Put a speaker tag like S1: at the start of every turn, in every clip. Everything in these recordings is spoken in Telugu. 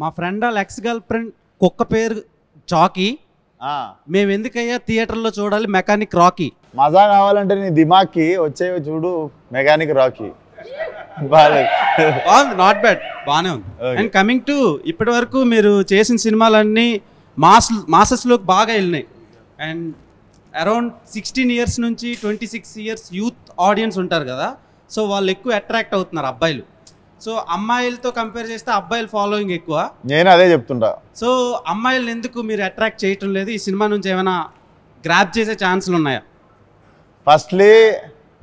S1: మా ఫ్రెండ్ వాళ్ళ ఎక్స్ గర్ల్ ఫ్రెండ్ కుక్క పేరు చాకీ, మేము ఎందుకయ్యా థియేటర్లో చూడాలి మెకానిక్ రాకీ.
S2: మజా కావాలంటే నీ దిమాగ్కి వచ్చే చూడు మెకానిక్ రాకీ.
S1: బాగుంది, నాట్ బ్యాడ్, బాగానే ఉంది. అండ్ కమింగ్ టు ఇప్పటి వరకు మీరు చేసిన సినిమాలన్నీ మాసెస్లోకి బాగా వెళ్ళినాయి. అండ్ అరౌండ్ 16 years నుంచి 26 years యూత్ ఆడియన్స్ ఉంటారు కదా, సో వాళ్ళు ఎక్కువ అట్రాక్ట్ అవుతున్నారు అబ్బాయిలు. సో అమ్మాయిలతో కంపేర్ చేస్తే అబ్బాయిల ఫాలోయింగ్ ఎక్కువ.
S2: నేను అదే చెప్తుంటా.
S1: సో అమ్మాయిలను ఎందుకు మీరు అట్రాక్ట్ చేయటం లేదు? ఈ సినిమా నుంచి ఏమైనా గ్రాప్ చేసే ఛాన్సులు ఉన్నాయా?
S2: ఫస్ట్లీ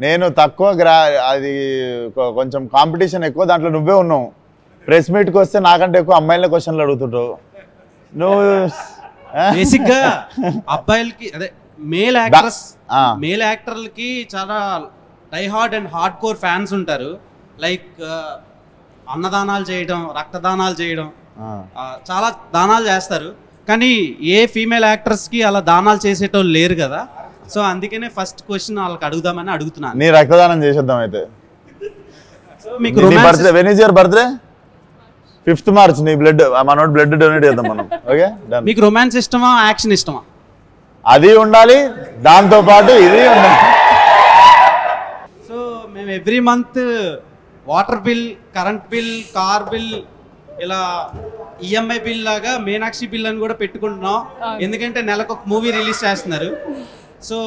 S2: నేను తక్కువ అది కొంచెం కాంపిటీషన్ ఎక్కువ, దాంట్లో నువ్వే ఉన్నావు. ప్రెస్ మీట్కి వస్తే నాకంటే ఎక్కువ అమ్మాయిల క్వశ్చన్లు అడుగుతుంటావు నువ్వు.
S1: బేసిక్గా అబ్బాయిలకి అదే మేల్ యాక్టర్లకి చాలా die-hard and hard core fans ఉంటారు. లైక్ అన్నదానాలు చేయడం, రక్తదానాలు చేయడం, చాలా దానాలు చేస్తారు. కానీ ఏ ఫీమేల్ యాక్టర్స్కి అలా దానాలు చేసేటోళ్ళు లేరు కదా. సో అందుకనే ఫస్ట్ క్వశ్చన్ వాళ్ళకి అడుగుదామని అడుగుతున్నాను.
S2: నీ రక్తదానం చేసేద్దాం అయితే.
S1: మీకు
S2: birthday, when is your birthday? 5th March. నీ బ్లడ్, మనోడు బ్లడ్ డొనేట్ చేద్దాం మనం. ఓకే.
S1: మీకు రొమాన్స్ ఇష్టమా, యాక్షన్ ఇష్టమా?
S2: అది ఉండాలి, దాంతో పాటు ఇది ఉండాలి.
S1: సో మేము every month water bill, current bill, car bill, ఇలా ఈఎంఐ బిల్ లాగా మీనాక్షి బిల్ అని కూడా పెట్టుకుంటున్నాం. ఎందుకంటే నెలకు ఒక మూవీ రిలీజ్ చేస్తున్నారు. సో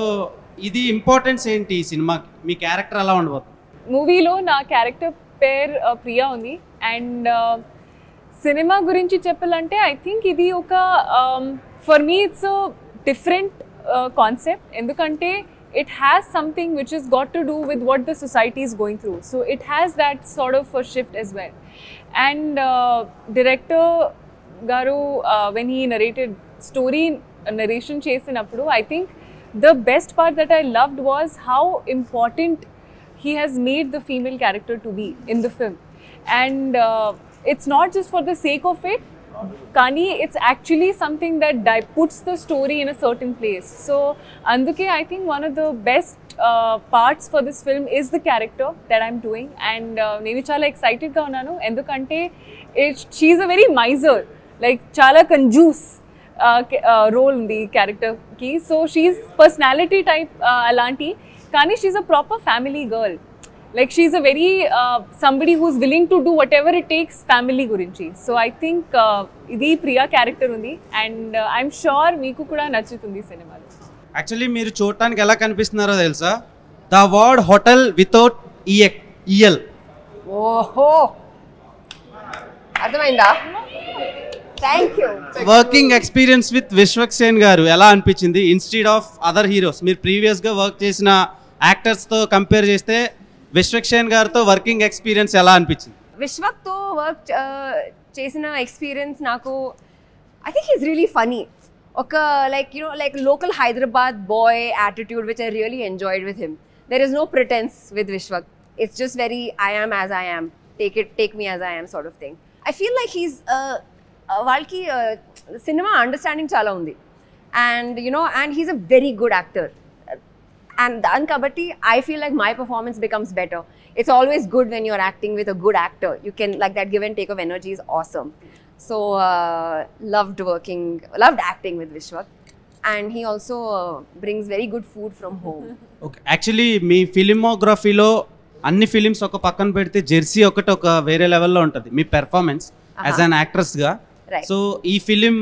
S1: ఇది ఇంపార్టెన్స్ ఏంటి ఈ సినిమాకి? మీ క్యారెక్టర్ ఎలా ఉండబోతుంది?
S3: మూవీలో నా క్యారెక్టర్ పేరు ప్రియా ఉంది. అండ్ సినిమా గురించి చెప్పాలంటే ఐ థింక్ ఇది ఒక for me it's different concept. ఎందుకంటే it has something which has got to do with what the society is going through. So it has that sort of a shift as well. And director Garu, when he narrated story narration chesinappudu, I think the best part that I loved was how important he has made the female character to be in the film. And it's not just for the sake of it, Kani, it's actually something that puts the story in a certain place. So anduke I think one of the best parts for this film is the character that I'm doing. And nenu chala excited ga unnanu endukante she's a very miser, like chala conjuice role in the character ki. So she's personality type alanti, kani she's a proper family girl. Like she's a very somebody who's willing to do whatever it takes family gurinchi. So I think idi Priya character undi, and I'm sure meeku kuda nachutundi cinema lo.
S1: Actually మీరు చూడటానికి ఎలా కనిపిస్తున్నారో తెలుసా? The word hotel without EL.
S4: ఓహో, అర్థమైందా? Thank you.
S1: Working experience with Vishwaksen గారు ఎలా అనిపించింది ఇన్స్టెడ్ ఆఫ్ అదర్ హీరోస్? మీరు ప్రీవియస్గా వర్క్ చేసిన యాక్టర్స్తో కంపేర్ చేస్తే విశ్వక్సేన్ గారితో వర్కింగ్ ఎక్స్పీరియన్స్ ఎలా అనిపించింది?
S4: విశ్వక్తో వర్క్ చేసిన ఎక్స్పీరియన్స్ నాకు, I think he's really funny. ఒక like like local Hyderabad boy attitude which I really enjoyed with him. There is no pretence with Vishwak. It's just very I am as I am, take me as I am sort of thing. I feel like he's వాళ్ళకి సినిమా అండర్స్టాండింగ్ చాలా ఉంది. And and he's a very good actor. And dan kabatti I feel like my performance becomes better. It's always good when you're acting with a good actor. You can, like, that give and take of energy is awesome. So loved acting with Vishwak. And he also brings very good food from home.
S1: Okay, actually మీ ఫిలిమోగ్రఫీలో అన్ని ఫిలిమ్స్ ఒక పక్కన పెడితే జెర్సీ ఒకటి ఒక వేరే లెవెల్లో ఉంటుంది మీ పెర్ఫార్మెన్స్ యాజ్ అన్ యాక్ట్రెస్గా. సో ఈ ఫిలిం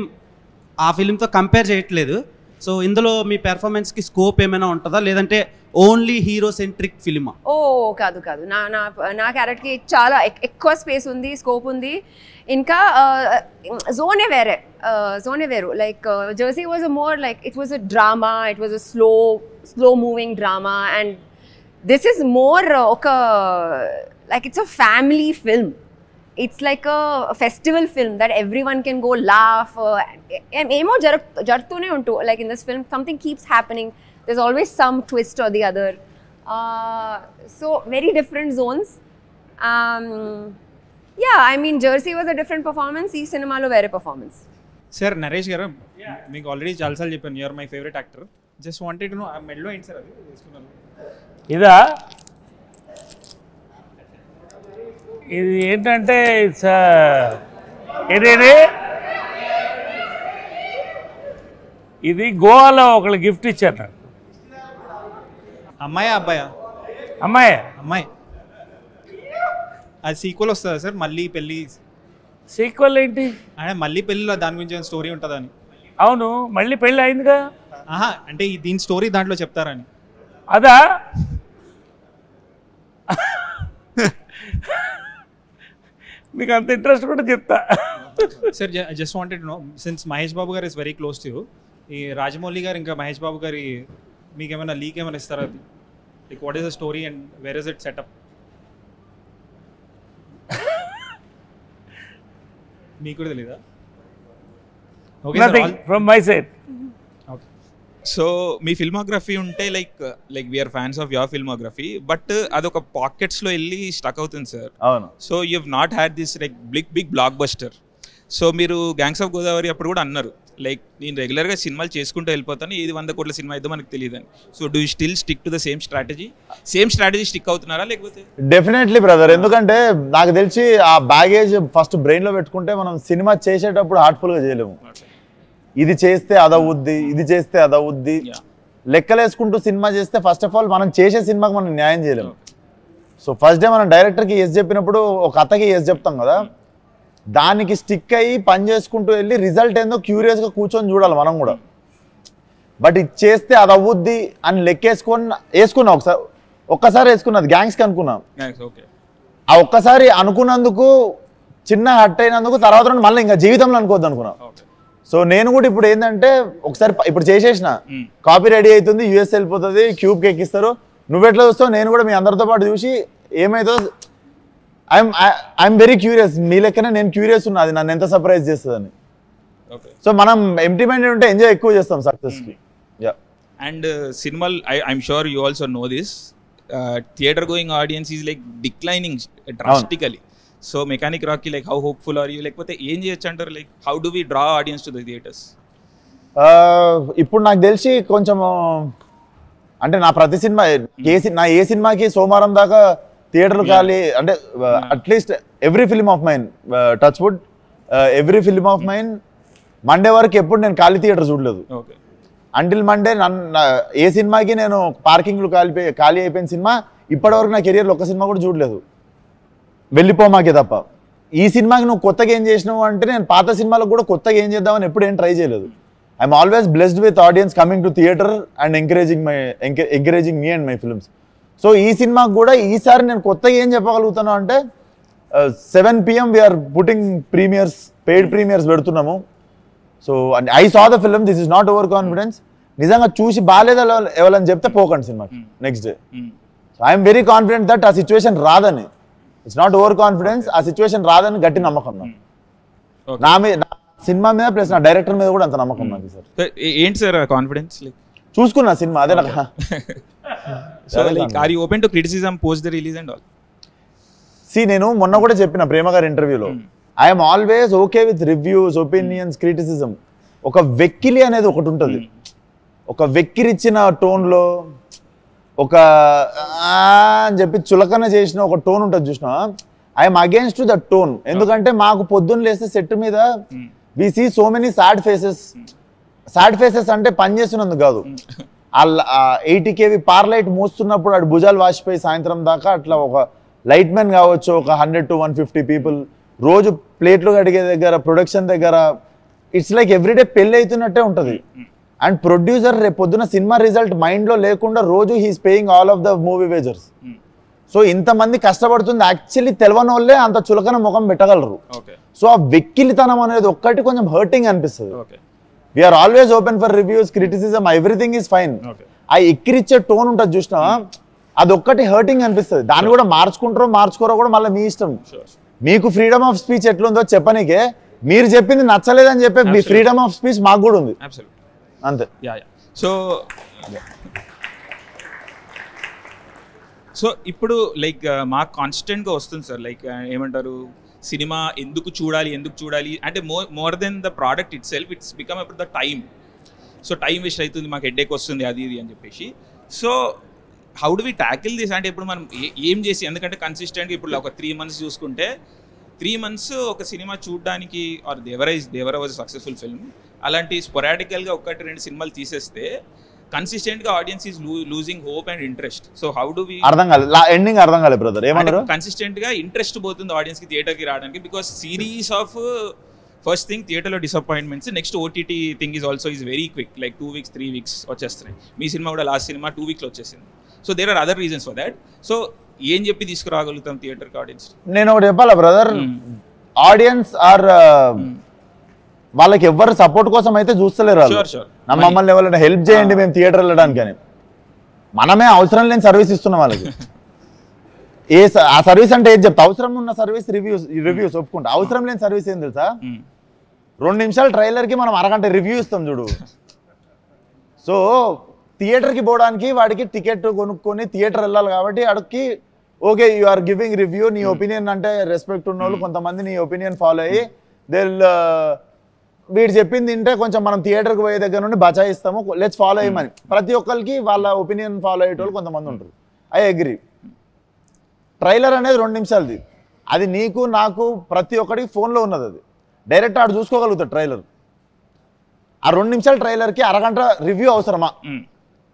S1: ఆ ఫిలింతో కంపేర్ చేయట్లేదు. సో ఇందులో మీ పెర్ఫార్మెన్స్కి స్కోప్ ఏమైనా ఉంటుందా, లేదంటే ఓన్లీ హీరో సెంట్రిక్ ఫిలిమా?
S4: ఓ కాదు కాదు, నా క్యారెక్టర్కి చాలా ఎక్కువ స్పేస్ ఉంది, స్కోప్ ఉంది. ఇంకా జోనే వేరు. Like Jersey was a more like it was a drama, it was a slow moving drama. And this is more ఒక like it's a family film. It's like a festival film that everyone can go laugh. Emo jartune untu, like in this film something keeps happening. There's always some twist or the other. So very different zones. Yeah, I mean Jersey was a different performance. Ee cinema lo vere performance.
S5: Sir, Naresh garu, meeku already chalasal cheppanu, you are my favorite actor. Just wanted to know medlo enti sir adi తీసుకున్నాను.
S6: ఇదా ఇది ఏంటంటే ఏదేది ఇది గోవాలో ఒకళ్ళు గిఫ్ట్ ఇచ్చారు నాకు.
S5: అమ్మాయా అబ్బాయా?
S6: అమ్మాయి.
S5: అమ్మాయి. అది సీక్వెల్ వస్తుందా సార్? మళ్ళీ పెళ్ళి
S6: సీక్వెల్ ఏంటి
S5: అంటే మళ్ళీ పెళ్ళిలో దాని గురించి స్టోరీ ఉంటుందని.
S6: అవును, మళ్ళీ పెళ్ళి అయిందిగా.
S5: ఆహా, అంటే దీని స్టోరీ దాంట్లో చెప్తారని.
S6: అదా? మీకు అంత ఇంట్రెస్ట్ కూడా చెప్తా.
S5: Sir just wanted know, since Mahesh Babu garu is very close to you, ఈ రాజమౌళి గారు ఇంకా మహేష్ బాబు గారి మీకు ఏమైనా లీక్ ఏమైనా ఇస్తారా? Like what is the story and where is it setup? మీకు కూడా తెలీదా? Okay
S6: nothing from my side.
S5: Okay.
S7: So మీ ఫిల్మోగ్రఫీ ఉంటే like we're fans of your filmography, but అదొక పాకెట్స్లో వెళ్ళి స్టక్ అవుతుంది సార్.
S2: అవును.
S7: So you have not had this like big blockbuster. So మీరు గ్యాంగ్స్ ఆఫ్ గోదావరి అప్పుడు కూడా అన్నారు లైక్ నేను రెగ్యులర్గా సినిమాలు చేసుకుంటూ వెళ్ళిపోతాను, ఏది 100 కోట్ల సినిమా అయితే మనకు తెలియదని. So do you still stick to the same strategy stick అవుతున్నారా లేకపోతే?
S2: డెఫినెట్లీ బ్రదర్, ఎందుకంటే నాకు తెలిసి ఆ బ్యాగేజ్ ఫస్ట్ బ్రెయిన్లో పెట్టుకుంటే మనం సినిమా చేసేటప్పుడు హార్ట్ఫుల్గా చేయలేము. ఇది చేస్తే అదవుద్ది, ఇది చేస్తే అదవుద్ది లెక్కలేసుకుంటూ సినిమా చేస్తే ఫస్ట్ ఆఫ్ ఆల్ మనం చేసే సినిమాకి మనం న్యాయం చేయలేము. సో ఫస్ట్ డే మనం డైరెక్టర్కి ఎస్ చెప్పినప్పుడు ఒక కథకి ఎస్ చెప్తాం కదా, దానికి స్టిక్ అయ్యి పని చేసుకుంటూ వెళ్ళి రిజల్ట్ ఏందో క్యూరియస్గా కూర్చొని చూడాలి మనం కూడా. బట్ ఇది చేస్తే అది అవ్వుద్ది అని వేసుకున్నా ఒక్కసారి వేసుకున్నది గ్యాంగ్స్కి అనుకున్నాం. ఆ ఒక్కసారి అనుకున్నందుకు చిన్న హట్ అయినందుకు తర్వాత మళ్ళీ ఇంకా జీవితంలో అనుకోవద్దు అనుకున్నాం. సో నేను కూడా ఇప్పుడు ఏంటంటే ఒకసారి ఇప్పుడు చేసేసిన కాపీ రెడీ అవుతుంది, యూఎస్ వెళ్ళిపోతుంది, క్యూబ్కి ఎక్కిస్తారు, నువ్వెట్లా చూస్తావు నేను కూడా మీ అందరితో పాటు చూసి ఏమవుతుందో ఐఎమ్ వెరీ క్యూరియస్. మీ లెక్కనే నేను క్యూరియస్ ఉన్నా అది నన్ను ఎంత సర్ప్రైజ్ చేస్తుందని. సో మనం ఎంప్టీ మైండెడ్ ఉంటే ఎంజాయ్ ఎక్కువ చేస్తాం సక్సెస్కి.
S7: అండ్ సినిమాల్ I'm sure you also know this, theatre going audience is like declining drastically. So mechanic రాక్కి like how hopeful are you, లేకపోతే ఏం చేయొచ్చు అంటారు? Like how do we draw audience to the theatres?
S2: ఇప్పుడు నాకు తెలిసి కొంచెం అంటే నా ప్రతి సినిమా ఏ సినిమాకి సోమవారం దాకా థియేటర్లు ఖాళీ అంటే at least every film of mine touch wood every film of mine Monday వరకు ఎప్పుడు నేను ఖాళీ థియేటర్ చూడలేదు. అంటిల్ మండే ఏ సినిమాకి నేను పార్కింగ్లు ఖాళీ అయిపోయిన సినిమా ఇప్పటివరకు నా కెరియర్లో ఒక్క సినిమా కూడా చూడలేదు, వెళ్ళిపోమాకే తప్ప. ఈ సినిమాకి నువ్వు కొత్తగా ఏం చేసినావు అంటే నేను పాత సినిమాలకు కూడా కొత్తగా ఏం చేద్దామని ఎప్పుడు ఏం ట్రై చేయలేదు. I'm always blessed with audience coming to theatre and encouraging me and my films. So ఈ సినిమాకి కూడా ఈసారి నేను కొత్తగా ఏం చెప్పగలుగుతాను అంటే 7 PM we're putting premieres, paid premieres పెడుతున్నాము. So I saw the film, this is not over confidence. నిజంగా చూసి బాగాలేదా ఎవరని చెప్తే పోకండి సినిమాకి next day. So I'm very confident that ఆ సిచ్యువేషన్ రాదని. ఇట్స్ నాట్ ఓవర్ కాన్ఫిడెన్స్, ఆ సిచ్యువేషన్ రాదని గట్టి నమ్మకం నా మీద, నా సినిమా మీద ప్లస్ నా డైరెక్టర్ మీద కూడా అంత నమ్మకం నాకు. సార్
S7: ఏంటి సార్ కాన్ఫిడెన్స్?
S2: చూసుకున్నా సినిమా అదే నాకు.
S7: So like are you open to criticism post the release and all?
S2: నేను మొన్న కూడా చెప్పిన ప్రేమ గారి ఇంటర్వ్యూలో I'm always okay with reviews, opinions, criticism. ఒక వెక్కిలి అనేది ఒకటి ఉంటుంది, ఒక వెక్కిరిచ్చిన టోన్లో ఒక అని చెప్పి చులకన చేసిన ఒక టోన్ ఉంటుంది చూసినా, ఐఎమ్ అగేన్స్ట్ దట్ టోన్. ఎందుకంటే మాకు పొద్దున్న లేస్తే సెట్ మీద we see so many sad faces. Sad faces అంటే పని చేస్తున్నందుకు కాదు, 80 kV పార్లైట్ మోస్తున్నప్పుడు అటు భుజాలు వాసిపోయి సాయంత్రం దాకా అట్లా ఒక లైట్ మ్యాన్ కావచ్చు, ఒక 100 to 150 పీపుల్ రోజు ప్లేట్లు కడిగే దగ్గర, ప్రొడక్షన్ దగ్గర, ఇట్స్ లైక్ ఎవ్రీడే పెళ్ళి అవుతున్నట్టే ఉంటుంది. అండ్ ప్రొడ్యూసర్ రేపు పొద్దున సినిమా రిజల్ట్ మైండ్లో లేకుండా రోజు he's paying all of the movie wagers. So ఇంతమంది కష్టపడుతుంది యాక్చువల్లీ తెలియని వాళ్ళే అంత చులకన ముఖం పెట్టగలరు. సో ఆ వెక్కిలితనం అనేది ఒక్కటి కొంచెం హర్టింగ్ అనిపిస్తుంది. We're always open for reviews, criticism, everything is fine. ఆ ఎక్కిరిచ్చే టోన్ ఉంటుంది చూసినా అదొక్కటి హర్టింగ్ అనిపిస్తుంది. దాన్ని కూడా మార్చుకోరో కూడా మళ్ళీ మీ ఇష్టం. మీకు ఫ్రీడమ్ ఆఫ్ స్పీచ్ ఎట్లుందో చెప్పనీకే, మీరు చెప్పింది నచ్చలేదని చెప్పే మీ ఫ్రీడమ్ ఆఫ్ స్పీచ్ మాకు కూడా ఉంది అంతే.
S7: సో ఇప్పుడు లైక్ మాకు కాన్స్టెంట్గా వస్తుంది సార్, లైక్ ఏమంటారు, సినిమా ఎందుకు చూడాలి అంటే more than the product itself, it's become about the time. So time waste అవుతుంది, మాకు హెడేక్ వస్తుంది, అది ఇది అని చెప్పేసి. So how do we tackle this అంటే ఇప్పుడు మనం ఏం చేసి, ఎందుకంటే కన్సిస్టెంట్గా ఇప్పుడు ఒక 3 months చూసుకుంటే 3 months ఒక సినిమా చూడడానికి or Devara was successful film, అలాంటి స్పొరాడికల్గా 1-2 సినిమాలు తీసేస్తే కన్సిస్టెంట్గా audience is losing hope and interest. So how do we
S2: అర్థం కాలేదు, ఎండింగ్ అర్థం కాలేదు బ్రదర్, ఏమన్నారు?
S7: కన్సిస్టెంట్గా ఇంట్రెస్ట్ పోతుంది ఆడియన్స్కి థియేటర్కి రావడానికి, because series of first thing థియేటర్లో disappointments, next OTT thing is also is very quick, like 2 weeks 3 weeks వచ్చేస్తున్నాయి. మీ సినిమా కూడా లాస్ట్ సినిమా 2 weeks వచ్చేసింది. So there are other reasons for that. So ఏం చెప్పి తీసుకురాగలుగుతాం థియేటర్కి ఆడియన్స్?
S2: నేను ఒకటి చెప్పాలా బ్రదర్, ఆడియన్స్ ఆర్ వాళ్ళకి ఎవరు సపోర్ట్ కోసం అయితే చూస్తలేరు, మమ్మల్ని ఎవరైనా హెల్ప్ చేయండి మేము థియేటర్ వెళ్ళడానికి అని. మనమే అవసరం లేని సర్వీస్ ఇస్తున్నాం వాళ్ళకి. ఆ సర్వీస్ అంటే ఏం చెప్తా, అవసరం ఉన్న సర్వీస్ రివ్యూస్ ఒప్పుకుంటా. అవసరం లేని సర్వీస్ ఏం తెలుసా, 2 నిమిషాల ట్రైలర్కి మనం అరగంట రివ్యూ ఇస్తాం చూడు. సో థియేటర్కి పోవడానికి వాడికి టికెట్ కొనుక్కొని థియేటర్ వెళ్ళాలి కాబట్టి అడికి okay you are giving review, నీ ఒపీనియన్ అంటే రెస్పెక్ట్ ఉన్న వాళ్ళు కొంతమంది నీ ఒపీనియన్ ఫాలో అయ్యి వీడు చెప్పింది తింటే కొంచెం మనం థియేటర్కి పోయే దగ్గర నుండి బచాయిస్తాము, లెట్స్ ఫాలో అయ్యమని. ప్రతి ఒక్కరికి వాళ్ళ ఒపీనియన్ ఫాలో అయ్యేటోళ్ళు కొంతమంది ఉంటారు. I agree. ట్రైలర్ అనేది 2 నిమిషాలది, అది నీకు నాకు ప్రతి ఒక్కరికి ఫోన్లో ఉన్నది, అది డైరెక్ట్ ఆడు చూసుకోగలుగుతాడు ట్రైలర్. ఆ 2 నిమిషాల ట్రైలర్కి అరగంట రివ్యూ అవసరమా?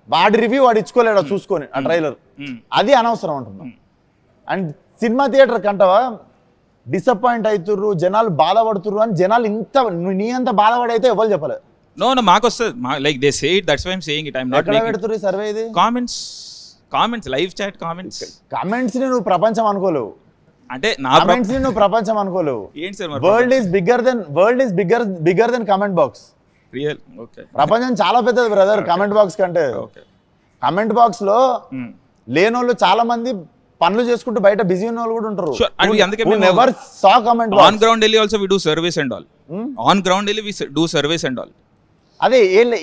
S2: వాడి రివ్యూ వాడు ఇచ్చుకోలేడు చూసుకొని ఆ ట్రైలర్, అది అనవసరం అంటున్నాం. అండ్ సినిమా థియేటర్ కంటవా డిసప్పాయింట్ అవుతుర్రు, జనాలు బాధపడుతుర్రు అని జనాలు ఇంత నీ అంత బాధపడైతే ఎవరు చెప్పలేదు.
S7: నో మాకు వస్తుంది, like they say it, that's why I am saying it. I am not
S2: ఎక్కడ పెడుతుర్రు సర్వే ఇది?
S7: కామెంట్స్ లైవ్ చాట్
S2: కామెంట్స్ ని నువ్వు ప్రపంచం అనుకోలేవు,
S7: అంటే నా
S2: కామెంట్స్ ని నువ్వు ప్రపంచం అనుకోలేవు.
S7: ఏంటి sir,
S2: world is bigger than comment box.
S7: Real okay,
S2: ప్రపంచం చాలా పెద్దది బ్రదర్ కమెంట్ బాక్స్ కంటే. కమెంట్ బాక్స్ లో లేనోళ్ళు చాలా మంది పనులు చేసుకుంటూ బయట బిజీ ఉన్న వాళ్ళు కూడా ఉంటారు. Never saw comment box.
S7: On ground వెళ్ళి also we do service and all. On ground వెళ్ళి we do service and all.
S2: అదే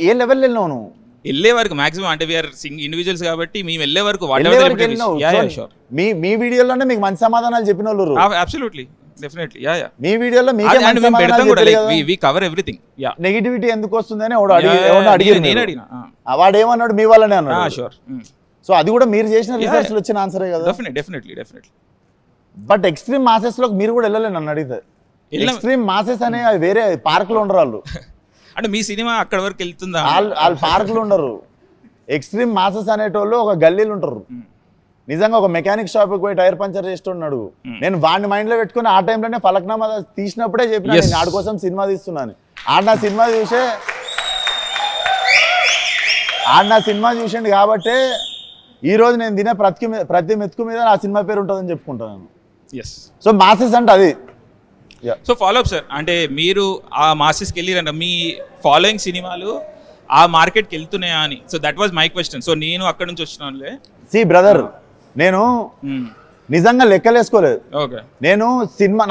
S2: ఏ లెవెల్ వెళ్ళినావు నువ్వు?
S7: వెళ్ళే వరకు మాక్సిమం, అంటే వీఆర్ ఇండివిజువల్స్ కాబట్టి మేము వెళ్ళే వరకు
S2: మీ వీడియోలోనే మీకు మంచి సమాధానాలు చెప్పిన వాళ్ళు.
S7: అబ్సల్యూట్లీ, డెఫినెట్లీ, యా
S2: మీ వీడియోలో
S7: we cover everything. Yeah,
S2: negativity ఎందుకు వస్తుందని అడిగారు, వాడు ఏమన్నాడు మీ వల్లనే అన్నాడు. షూర్. సో అది కూడా మీరు చేసిన రీసెర్చ్ వచ్చిన ఆన్సరే కదా.
S7: డెఫినెట్లీ.
S2: బట్ ఎక్స్ట్రీమ్ మాసెస్ లోకి మీరు కూడా వెళ్ళలేదు నన్ను అడిగితే. ఎక్స్ట్రీమ్ మాసెస్ అనే వేరే పార్క్ లో ఉండరు వాళ్ళు.
S7: అంటే మీ సినిమా అక్కడ వరకు వెళ్తుందా?
S2: వాళ్ళు పార్క్ లో ఉండరు. ఎక్స్ట్రీమ్ మాసెస్ అనేటోళ్ళు ఒక గల్లీలు ఉంటారు. నిజంగా ఒక మెకానిక్ షాప్ పోయి టైర్ పంచర్ చేస్తున్నాడు, నేను వాడిని మైండ్ లో పెట్టుకుని ఆ టైంలోనే ఫలక్నామా తీసినప్పుడే చెప్పిన నేను ఆడి కోసం సినిమా తీస్తున్నాను. ఆడ నా సినిమా చూసిండు కాబట్టి ఈ రోజు నేను తినే ప్రతి మెతుకు మీద నా సినిమా పేరు ఉంటుందని చెప్పుకుంటాను. సో మాసెస్ అంటే అది.
S7: సో ఫాలో అప్ సార్, అంటే మీరు ఆ మాసెస్కి వెళ్ళిరంట, మీ ఫాలోయింగ్ సినిమాలు ఆ మార్కెట్కి వెళ్తున్నాయా అని. So that was my question. So నేను అక్కడ నుంచి వచ్చినానులే.
S2: సి బ్రదర్, నేను నిజంగా లెక్కలేసుకోలేదు.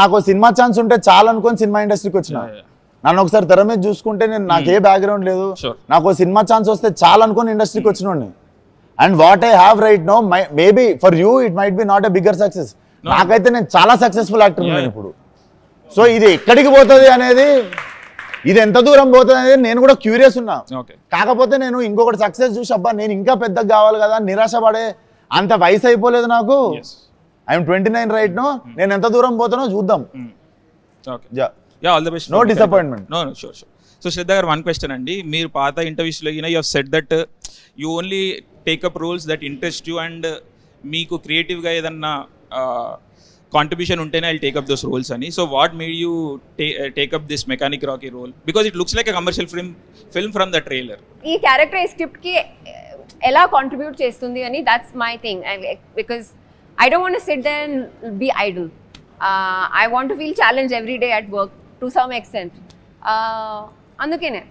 S2: నాకు సినిమా ఛాన్స్ ఉంటే చాలా అనుకొని సినిమా ఇండస్ట్రీకి వచ్చిన. నన్ను ఒకసారి తెర మీద చూసుకుంటే నేను నాకే బ్యాక్గ్రౌండ్ లేదు, నాకు సినిమా ఛాన్స్ వస్తే చాలా అనుకొని ఇండస్ట్రీకి వచ్చినోడిని. And what I have right no, maybe for you it might be not a bigger success. నాకైతే నేను చాలా సక్సెస్ఫుల్ యాక్టర్ ఉన్నాను ఇప్పుడు. సో ఇది ఎక్కడికి పోతుంది అనేది, ఇది ఎంత దూరం పోతుంది అనేది నేను కూడా క్యూరియస్ ఉన్నా. కాకపోతే నేను ఇంకొకటి సక్సెస్ చూసి అబ్బా నేను ఇంకా పెద్దగా కావాలి కదా, నిరాశ పడే అంత వయసు అయిపోలేదు నాకు. ఐఎమ్ 29 రైట్ నో, నేను ఎంత దూరం పోతానో చూద్దాం.
S7: All the best,
S2: no disappointment.
S7: No sure. So Shraddha garu, 1 question అండి. మీరు పాత ఇంటర్వ్యూస్లో you have said that you only take up roles that interest you, and మీకు క్రియేటివ్గా ఏదన్నా కాంట్రిబ్యూషన్ ఉంటేనే ఐ టేకప్ దోస్ రోల్స్ అని. So what made you take up this mechanic Rocky role? Because it looks like a commercial film from the trailer.
S4: ఈ క్యారెక్టర్ ఈ స్క్రిప్ట్కి ఎలా కాంట్రిబ్యూట్ చేస్తుంది అని, that's my thing. Because I don't want to sit there and be idle. I want to feel challenged every day at work to some extent. Andukene.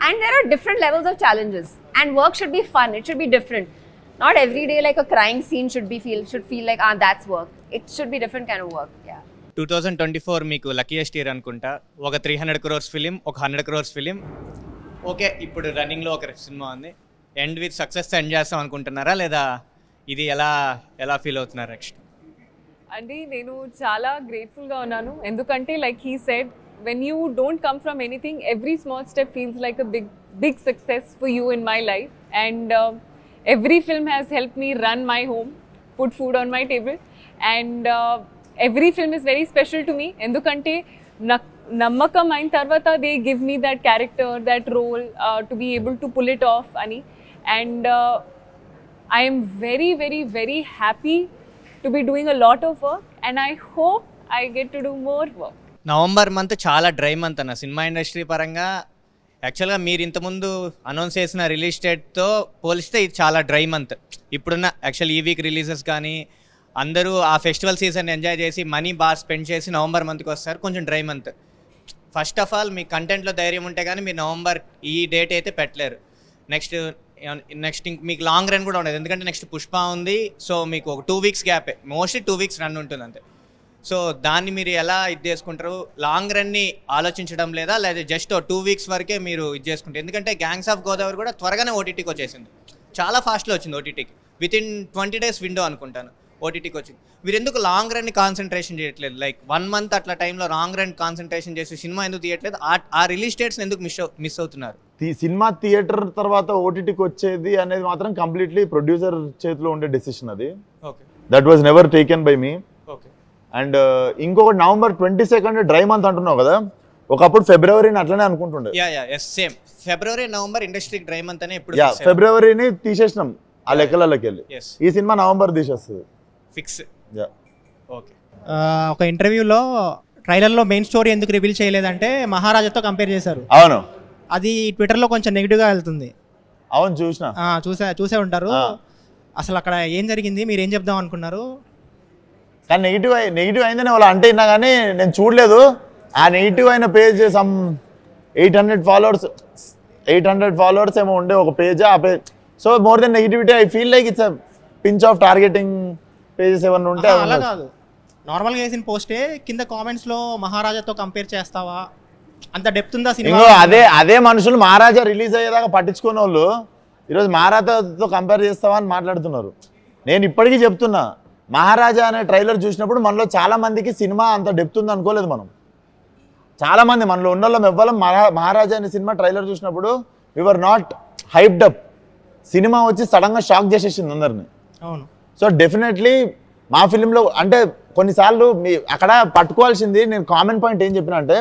S4: And there are different levels of challenges. And work should be fun. It should be different. Not every day like a crying scene should feel like that's work. It should be different kind of work. Yeah.
S8: 2024 మీకు లక్కీయెస్ట్ ఇయర్ అనుకుంటా. ఒక 300 crores ఫిలిం, ఒక 100 crores ఫిలిం. ఓకే, ఇప్పుడు రన్నింగ్లో ఒక సినిమా ఉంది. ఎండ్ విత్ సక్సెస్ ఎండ్ చేస్తాం అనుకుంటున్నారా, లేదా ఇది ఎలా ఫీల్ అవుతున్నారు నెక్స్ట్?
S3: అండి నేను చాలా గ్రేట్ఫుల్గా ఉన్నాను. ఎందుకంటే like he said, when you don't come from anything, every small step feels like a big success for you in my life. And every film has help me run my home, put food on my table, and every film is very special to me. Endukante నమ్మకం అయిన తర్వాత they give me that character, that role to be able to pull it off ani. And I am very, very, very happy to be doing a lot of work, and I hope I get to do more work.
S8: November month చాలా డ్రై మంత్ అన్న సినిమా ఇండస్ట్రీ పరంగా. యాక్చువల్గా మీరు ఇంతకుముందు అనౌన్స్ చేసిన రిలీజ్ డేట్తో పోలిస్తే ఇది చాలా డ్రై మంత్. ఇప్పుడున్న యాక్చువల్ ఈ వీక్ రిలీజెస్ కానీ అందరూ ఆ ఫెస్టివల్ సీజన్ ఎంజాయ్ చేసి మనీ బాగా స్పెండ్ చేసి నవంబర్ మంత్కి వస్తారు, కొంచెం dry month. First of all మీ కంటెంట్లో ధైర్యం ఉంటే కానీ మీరు నవంబర్ ఈ డేట్ అయితే పెట్టలేరు. నెక్స్ట్ మీకు లాంగ్ రన్ కూడా ఉండదు, ఎందుకంటే నెక్స్ట్ పుష్ప ఉంది. సో మీకు ఒక 2 weeks గ్యాపే, మోస్ట్లీ 2 weeks రన్ ఉంటుంది అంతే. సో దాన్ని మీరు ఎలా ఇది చేసుకుంటారు? లాంగ్ రన్ని ఆలోచించడం లేదా జస్ట్ 2 weeks వరకే మీరు ఇది చేసుకుంటారు? ఎందుకంటే గ్యాంగ్స్ ఆఫ్ గోదావరి కూడా త్వరగానే ఓటీటీకి వచ్చేసింది, చాలా ఫాస్ట్లో వచ్చింది ఓటీటీకి. వితిన్ 20 days విండో అనుకుంటాను ఓటీటీకి వచ్చింది. మీరు ఎందుకు లాంగ్ రన్ని కాన్సన్ట్రేషన్ చేయట్లేదు? లైక్ 1 month అట్లా టైంలో లాంగ్ రన్ కాన్సన్ట్రేషన్ చేసి సినిమా ఎందుకు తీయట్లేదు? ఆ రిలీజ్ డేట్స్ ఎందుకు మిస్ అవుతున్నారు?
S2: సినిమా థియేటర్ తర్వాత ఓటీటీకి వచ్చేది అనేది మాత్రం కంప్లీట్లీ ప్రొడ్యూసర్ చేతిలో ఉండే డెసిషన్ అది.
S8: Okay,
S2: that was never taken by me.
S8: Okay.
S2: And ఇంకొకటి నవంబర్ 22nd డ్రై మంత్ అంటున్నావు కదా, ఒకప్పుడు ఫిబ్రవరిని అట్లనే అనుకుంటుండే.
S8: సేమ్ ఫిబ్రవరి నవంబర్ ఇండస్ట్రీ డ్రై మంత్ అనే ఇప్పుడు
S2: ఫిబ్రవరిని తీసేసినాం ఆ లెక్కలకి వెళ్ళి. ఈ సినిమా నవంబర్ తీసేస్తుంది
S8: ఫిక్స్. ఓకే.
S9: ఒక ఇంటర్వ్యూలో ట్రైలర్లో మెయిన్ స్టోరీ ఎందుకు రివీల్ చేయలేదంటే మహారాజాతో కంపేర్ చేశారు.
S2: అవును,
S9: అది ట్విట్టర్లో కొంచెం నెగిటివ్గా వెళ్తుంది.
S2: అవును, చూసే ఉంటారు.
S9: అసలు అక్కడ ఏం జరిగింది, మీరు ఏం చెప్దాం అనుకున్నారు?
S2: కానీ నెగిటివ్ అయిందని వాళ్ళు అంటే విన్నా కానీ నేను చూడలేదు. ఆ నెగిటివ్ అయిన పేజ్ సమ్ 800 followers ఏమో ఉండే ఒక పేజ్. ఆ page so more than negativity I feel like it's pinch of targeting pages ఏమన్నా ఉంటే.
S9: అలా కాదు, నార్మల్గా వేసిన పోస్టే కింద కామెంట్స్లో మహారాజాతో కంపేర్ చేస్తావా, అంత డెప్త్ ఉందా సినిమా?
S2: అదే మనుషులు మహారాజా రిలీజ్ అయ్యేదాకా పట్టించుకునే వాళ్ళు ఈరోజు మహారాజాతో కంపేర్ చేస్తావా అని మాట్లాడుతున్నారు. నేను ఇప్పటికీ చెప్తున్నా, మహారాజా అనే ట్రైలర్ చూసినప్పుడు మనలో చాలా మందికి సినిమా అంత డెప్త్ ఉంది అనుకోలేదు. చాలా మంది మనలో ఉన్న వాళ్ళం ఎవ్వరం మహారాజా అనే సినిమా ట్రైలర్ చూసినప్పుడు we were not hyped up. సినిమా వచ్చి సడన్గా షాక్ చేసేసింది అందరిని.
S9: అవును.
S2: సో డెఫినెట్లీ మా ఫిలింలో అంటే కొన్నిసార్లు అక్కడ పట్టుకోవాల్సింది, నేను కామన్ పాయింట్ ఏం చెప్పిన అంటే,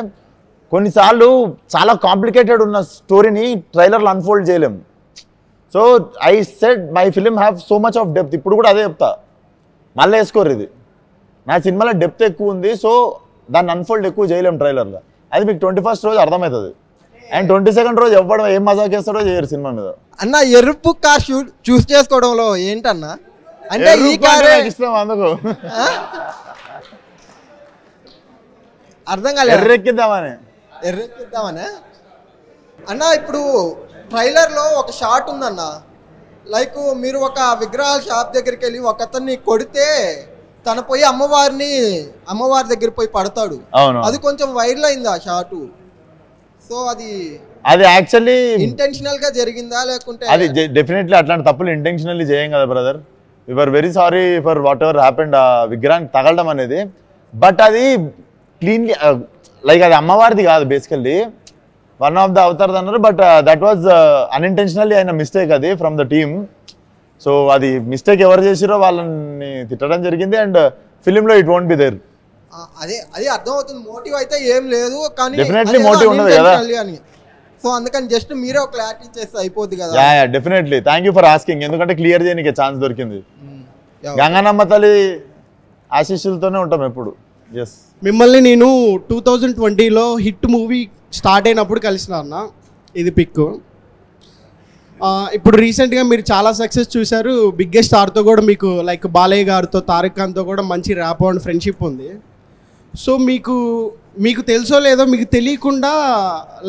S2: కొన్నిసార్లు చాలా కాంప్లికేటెడ్ ఉన్న స్టోరీని ట్రైలర్లో అన్ఫోల్డ్ చేయలేము. So I said my film have so much of depth. ఇప్పుడు కూడా అదే చెప్తా, మళ్ళీ వేసుకోరు ఇది. నా సినిమాలో డెప్త్ ఎక్కువ ఉంది, సో దాన్ని అన్ఫోల్డ్ ఎక్కువ చేయలేము ట్రైలర్లో. అది మీకు 21st రోజు అర్థమవుతుంది. అండ్ 22nd రోజు ఎవ్వడం ఏం మజాక్ చేస్తాడో చేయరు సినిమా మీద.
S10: అన్న ఎరుపు కార్ చూస్ చేసుకోవడంలో ఏంటన్నా అంటే ఈ కార్
S2: ఇష్టం అందుకు
S10: అర్థం కాలేదు.
S2: ఎర్రెక్కిద్దామనే
S10: అన్న. ఇప్పుడు ట్రైలర్లో ఒక షాట్ ఉందన్న, లైక్ మీరు ఒక విగ్రహాల షాప్ దగ్గరికి వెళ్ళి ఒక అతన్ని కొడితే తన పోయి అమ్మవారి దగ్గర పోయి పడతాడు. అది కొంచెం వైరల్ అయింది ఆ షాటు. సో అది
S2: యాక్చువల్లీ
S10: ఇంటెన్షనల్ గా జరిగిందా లేకుంటే?
S2: అది డెఫినెట్లీ అట్లాంటి తప్పులు ఇంటెన్షనల్లీ చేయం కదా brother. We are very sorry for whatever happened. ఆ విగ్రహానికి తగలడం అనేది, బట్ అది క్లీన్ లైక్ అది అమ్మవారిది కాదు, basically one of the Avatar అన్నారు. బట్ దట్ వాజ్ అన్ఇంటెన్షనల్లీ అయిన మిస్టేక్ అది ఫ్రమ్ ద టీమ్. సో అది మిస్టేక్ ఎవరు చేసిరో వాళ్ళని తిట్టడం జరిగింది. అండ్ ఫిలింలో ఇట్ వోంట్ బి దేర్.
S10: అదే అర్థమవుతుంది, మోటివ్ అయితే ఏం లేదు కానీ
S2: డెఫినెట్లీ మోటివ్ ఉండదు కదా.
S10: సో అందుకని జస్ట్ మీరే ఒక క్లారిటీ చేస్తే అయిపోద్ది కదా.
S2: Definitely thank you for asking, ఎందుకంటే క్లియర్ చేయడానికి ఛాన్స్ దొరికింది. గంగానమ్మ తల్లి ఆశీస్సులతోనే ఉంటాం ఎప్పుడు. ఎస్,
S11: మిమ్మల్ని నేను 2020లో హిట్ మూవీ స్టార్ట్ అయినప్పుడు కలిసిన అన్న, ఇది పిక్. ఇప్పుడు రీసెంట్గా మీరు చాలా సక్సెస్ చూశారు. బిగ్గెస్ట్ స్టార్తో కూడా మీకు లైక్ బాలయ్య గారితో, తారక్ ఖాన్తో కూడా మంచి ర్యాప్ అండ్ ఫ్రెండ్షిప్ ఉంది. సో మీకు తెలుసో లేదో, మీకు తెలియకుండా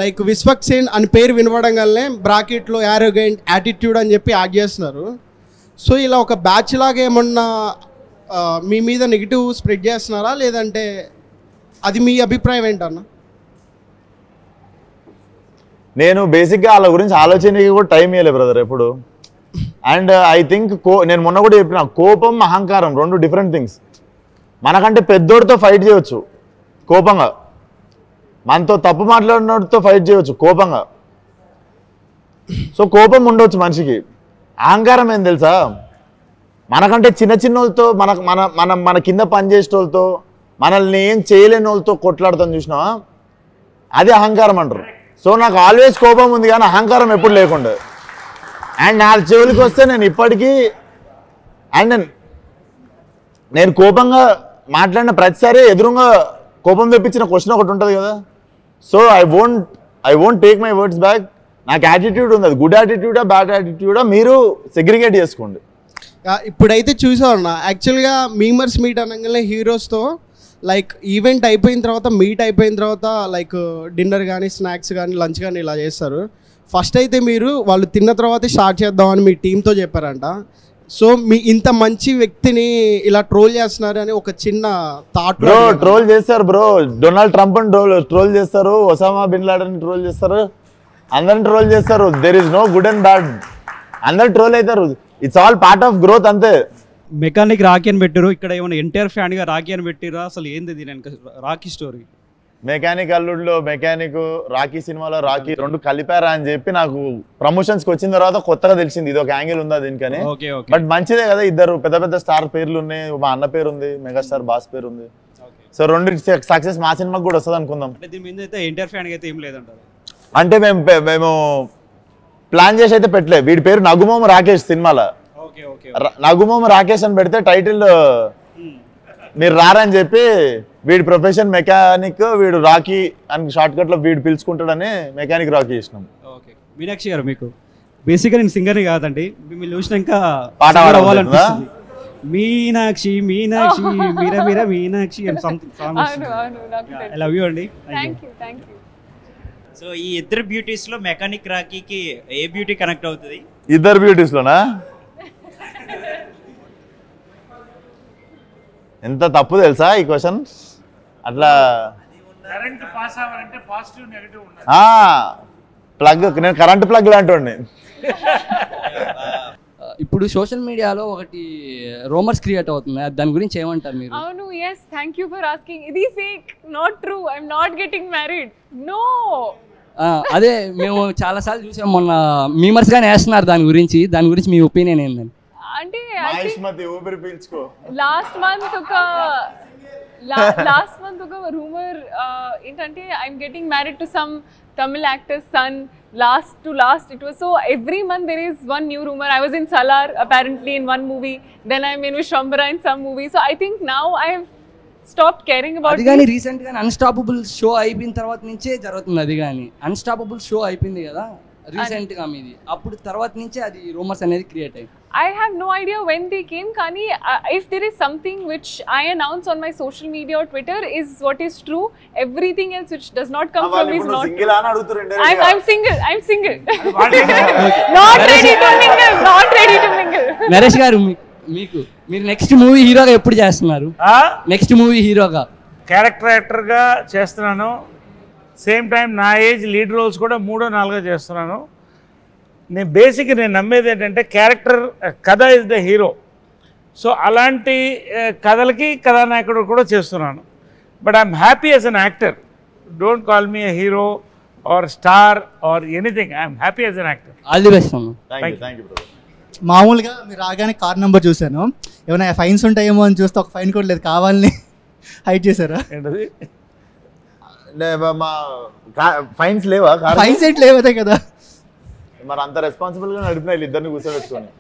S11: లైక్ విశ్వక్ సేన్ అని పేరు వినపడంగానే బ్రాకెట్లో యారోగెంట్, యాటిట్యూడ్ అని చెప్పి యాడ్ చేస్తున్నారు. సో ఇలా ఒక బ్యాచ్ లాగా ఏమన్నా మీ మీద నెగిటివ్ స్ప్రెడ్ చేస్తున్నారా, లేదంటే అది మీ అభిప్రాయం ఏంటన్నా?
S2: నేను బేసిక్గా వాళ్ళ గురించి ఆలోచనకి కూడా టైం ఇవ్వలేదు బ్రదర్ ఎప్పుడు. అండ్ ఐ థింక్ నేను మొన్న కూడా చెప్పిన, కోపం అహంకారం రెండు డిఫరెంట్ థింగ్స్. మనకంటే పెద్దోడితో ఫైట్ చేయవచ్చు కోపంగా, మనతో తప్పు మాట్లాడినోడితో ఫైట్ చేయవచ్చు కోపంగా. సో కోపం ఉండవచ్చు మనిషికి. అహంకారం ఏం తెలుసా, మనకంటే చిన్న వాళ్ళతో మన కింద పనిచేసే వాళ్ళతో మనల్ని ఏం చేయలేని వాళ్ళతో కొట్లాడతాం చూసినావా, అది అహంకారం అంటారు. సో నాకు ఆల్వేస్ కోపం ఉంది కానీ అహంకారం ఎప్పుడు లేకుండా. అండ్ నా చెవులకి వస్తే నేను ఇప్పటికీ అండ్ నేను కోపంగా మాట్లాడిన ప్రతిసారి ఎదురుగా కోపం తెప్పించిన క్వశ్చన్ ఒకటి ఉంటుంది కదా. So I won't take my words back. నాకు యాటిట్యూడ్ ఉంది, అది గుడ్ యాటిట్యూడా బ్యాడ్ యాటిట్యూడా మీరు సెగ్రిగేట్ చేసుకోండి.
S11: ఇప్పుడైతే చూసామన్న యాక్చువల్గా మీమర్స్ మీట్ అనగానే హీరోస్తో లైక్ ఈవెంట్ అయిపోయిన తర్వాత మీట్ అయిపోయిన తర్వాత లైక్ డిన్నర్ కానీ స్నాక్స్ కానీ లంచ్ కానీ ఇలా చేస్తారు. ఫస్ట్ అయితే మీరు వాళ్ళు తిన్న తర్వాతే స్టార్ట్ చేద్దామని మీ టీంతో చెప్పారంట. సో మీ ఇంత మంచి వ్యక్తిని ఇలా ట్రోల్ చేస్తున్నారు అని ఒక చిన్న థాట్.
S2: బ్రో ట్రోల్ చేస్తారు బ్రో, డొనాల్డ్ ట్రంప్ అని ట్రోల్ చేస్తారు, ఒసామా బిన్ లాడెన్ ట్రోల్ చేస్తారు, అందరిని ట్రోల్ చేస్తారు. There is no good and bad, అందరు ట్రోల్ అవుతారు. It's all part of growth అంతే.
S12: మెకానిక్ రాకీ అని పెట్టారు, ఇక్కడ ఏమైనా ఎన్టీఆర్ ఫ్యాన్ గా రాకీ అని పెట్టిరా, అసలు ఏంది దీని రాకీ స్టోరీ?
S2: మెకానిక్ అల్లుడిలో మెకానిక్, రాకీ సినిమాలో రాకీ రెండు కలిపారా అని చెప్పి నాకు ప్రమోషన్స్కి వచ్చిన తర్వాత కొత్తగా తెలిసింది ఇది ఒక యాంగిల్ ఉందా దీనికని. బట్ మంచిదే కదా, ఇద్దరు పెద్ద పెద్ద స్టార్ పేర్లు ఉన్నాయి, మా అన్న పేరు ఉంది, మెగాస్టార్ బాస్ పేరు ఉంది. సో రెండు సక్సెస్ మా సినిమాకి కూడా వస్తుంది అనుకుందాం.
S12: దీని మీద అయితే ఎన్టీఆర్ ఫ్యాన్ అయితే ఏం లేదంటారు.
S2: అంటే మేము ప్లాన్ చేసి అయితే పెట్టలే. వీడి పేరు నగుమోము రాకేష్ సినిమాలో. నగుమోము రాకేష్ అని పెడితే టైటిల్ మీరు రారని చెప్పి వీడి ప్రొఫెషన్ మెకానిక్, వీడు రాకీ అని షార్ట్ కట్ లో వీడు పిలుచుకుంటాడని మెకానిక్ రాకీ ఇచ్చినాం.
S12: మీనాక్షి గారు, మీకు బేసిక్గా నేను సింగర్ని కాదండి, మిమ్మల్ని చూసినాక
S2: పాట
S12: అవ్వాలనిపిస్తుంది. మీనాక్షి మీనాక్షి మీరా మీరా మీనాక్షి అని something song. I love you అండి.
S13: సో ఈ ఇద్దరు బ్యూటీస్ లో మెకానిక్ రాకీకి ఏ బ్యూటీ కనెక్ట్ అవుతుంది?
S2: ఇద్దరు బ్యూటీస్ లోనా? ఎంత తప్పు తెలుసా ఈ క్వశ్చన్. అట్లా ప్లగ్, నేను కరెంట్ ప్లగ్ లాంటి.
S14: ఇప్పుడు సోషల్ మీడియాలో ఒకటి రూమర్స్ క్రియేట్ అవుతుంది, దాని గురించి ఏమంటారు మీరు?
S3: అవును, yes, thank you for asking. ఇది fake, not true. I'm not getting married. No.
S14: అదే మేము చాలా సార్లు చూసాం, మొన్న మీమర్స్ గానే వేస్తున్నారు దాని గురించి మీ ఒపీనియన్ ఏంటండి?
S3: అంటే లాస్ట్ మంత్ ఒక రూమర్ ఏంటంటే I'm getting married to some Tamil actor's son. Last it was so every month there is one new rumor. I was in Salar apparently in one movie, then I'm in Vishwambara in some movie. So I think now I've stopped caring about
S14: అది గాని రీసెంట్ గా అన్స్టాపబుల్ షో అయిపోయిన తర్వాత నుంచే జరుగుతుంది. అది గాని అన్స్టాపబుల్ షో అయిపోయింది కదా రీసెంట్ గా మీది, అప్పుడు తర్వాత నుంచే అది రూమర్స్ అనేది క్రియేట్ అయ్యింది.
S3: I have no idea when they came, Kani. If there is something which I announce on my social media or Twitter is what is true. Everything else which does not come from me is not true. I'm single. Not ready to mingle.
S14: Naresh గారు, మీరు నెక్స్ట్ మూవీ హీరోగా ఎప్పుడు చేస్తున్నారు? నెక్స్ట్ మూవీ హీరోగా
S6: క్యారెక్టర్ యాక్టర్గా చేస్తున్నాను. సేమ్ టైం నా ఏజ్ లీడ్ రోల్స్ కూడా 3 or 4 చేస్తున్నాను. నేను నమ్మేది ఏంటంటే క్యారెక్టర్ కథ ఇస్ ద హీరో. సో అలాంటి కథలకి కథానాయకుడు కూడా చేస్తున్నాను. But I'm happy as an actor. Don't call me a hero or star or anything. I'm happy as an actor.
S14: All the best.
S15: మామూలుగా మీరు రాగానే కార్ నెంబర్ చూశాను, ఏమైనా ఫైన్స్ ఉంటాయేమో అని చూస్తే ఒక ఫైన్ కూడా లేదు, కావాలని హైడ్ చేశారా?
S6: ఏంటది?
S2: ఫైన్స్ లేవా?
S15: ఫైన్స్ ఏంటి లేవదే కదా,
S2: మరి అంత రెస్పాన్సిబుల్ గా నడిపిన ఇద్దరిని కూర్చోబెట్టుకోండి.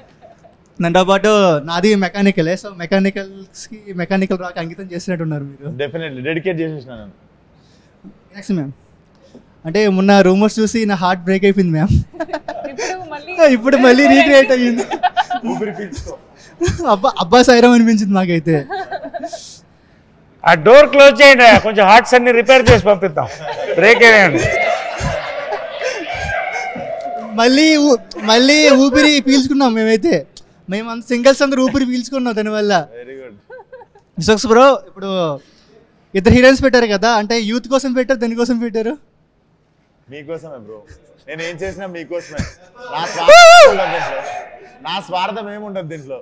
S15: దాంతో పాటు నాది మెకానికలే. సో మెకానికల్ రాక అంకితం చేసినట్టున్నారు మీరు.
S2: డెఫినెట్లీ డెడికేట్ చేసేసిన నేను.
S15: నెక్స్ట్ మ్యామ్, అంటే మొన్న రూమర్స్ చూసి నా హార్ట్ బ్రేక్ అయిపోయింది మ్యామ్. ఇప్పుడు మళ్ళీ రీక్రియేట్ అయ్యింది. అబ్బా సైరం అనిపించింది నాకైతే.
S6: ఆ డోర్ క్లోజ్ చేయండి, కొంచెం హార్ట్స్ అన్ని రిపేర్ చేసి పంపిద్దాం. బ్రేక్ అయ్యండి.
S15: మళ్ళీ ఊపిరి పీల్చుకున్నాం మేమైతే. మేము అంత సింగిల్స్ అందరూ ఊపిరి పీల్చుకున్నాం దానివల్ల. విశ్వక్స్ బ్రో, ఇప్పుడు ఇద్దరు హీరోయిన్స్ పెట్టారు కదా, అంటే యూత్ కోసం పెట్టారు, దేనికోసం పెట్టారు?
S2: మీకోసమే బ్రో. నేను ఏం చేసినా మీకోసమే. నా స్వార్థం ఏముండదు దీంట్లో.